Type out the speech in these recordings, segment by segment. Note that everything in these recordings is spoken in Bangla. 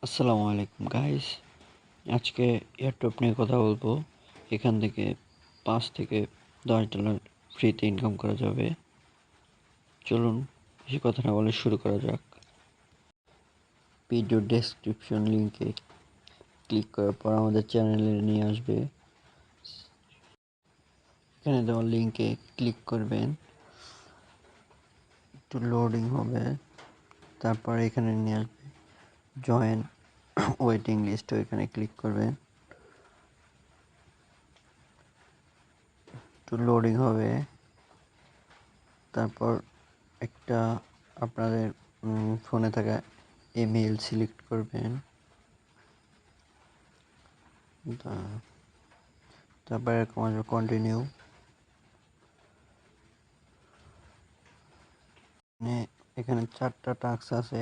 আসসালামু আলাইকুম গাইস। আজকে এয়ারড্রপ নিয়ে কথা বলবো। এখান থেকে 5 থেকে 10 ডলার ফ্রিতে ইনকাম করা যাবে। চলুন বেশি কথা না বলে শুরু করা যাক। ভিডিও ডেসক্রিপশন লিঙ্কে ক্লিক করার পর আমাদের চ্যানেলে নিয়ে আসবে। এখানে দেওয়া লিঙ্কে ক্লিক করবেন, একটু লোডিং হবে, তারপর এখানে নিয়ে আসবে জয়েন ওয়েটিং লিস্ট, এখানে ক্লিক করবেন, একটু লোডিং হবে, তারপর একটা আপনাদের ফোনে থাকা ইমেল সিলেক্ট করবেন, তারপর এরকম আসবে কন্টিনিউ। এখানে 4টা টাস্ক আছে,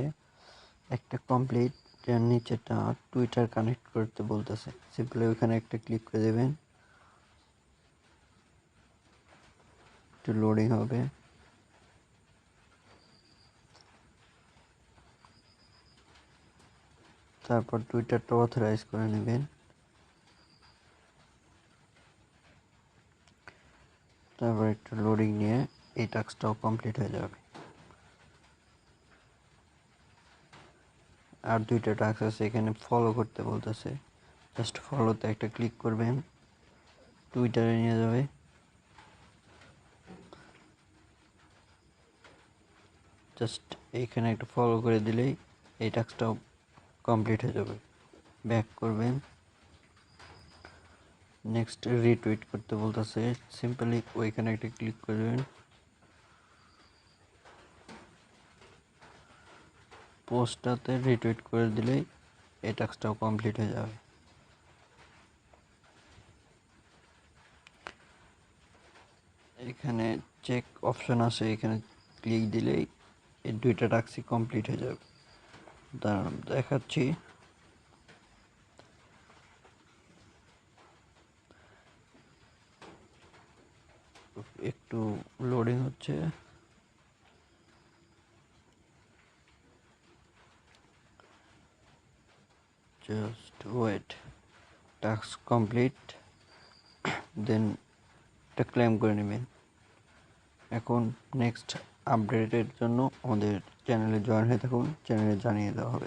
একটা কমপ্লিট, এর নিচেটা টুইটার কানেক্ট করতে বলতেছে। সিম্পলি ওইখানে একটা ক্লিক করে দেবেন, একটু লোডিং হবে, তারপর টুইটারটা অথরাইজ করে নেবেন, তারপর একটু লোডিং নিয়ে এই টাস্কটাও কমপ্লিট হয়ে যাবে। আর 2টা টাস্ক আছে, এখানে ফলো করতে বলতেছে, জাস্ট ফলোতে একটা ক্লিক করবেন, টুইটারে নিয়ে যাবে, জাস্ট এইখানে একটা ফলো করে দিলেই এই টাস্কটাও কমপ্লিট হয়ে যাবে। ব্যাক করবেন, নেক্সট রিটুইট করতে বলতেছে, সিম্পলি ওইখানে একটা ক্লিক করবেন, পোস্টটাতে রিটুইট করে দিলেই এই টাস্কটাও কমপ্লিট হয়ে যাবে। এখানে চেক অপশন আছে, এখানে ক্লিক দিলেই এই 2টা টাস্কই কমপ্লিট হয়ে যাবে। দাঁড়ান দেখাচ্ছি। একটু লোডিং হচ্ছে, জাস্ট ওয়েট। টাস্ক কমপ্লিট, দেন এটা ক্লেম করে নেবেন। এখন নেক্সট আপডেটের জন্য আমাদের চ্যানেলে জয়েন হয়ে থাকুন, চ্যানেলে জানিয়ে দেওয়া হবে।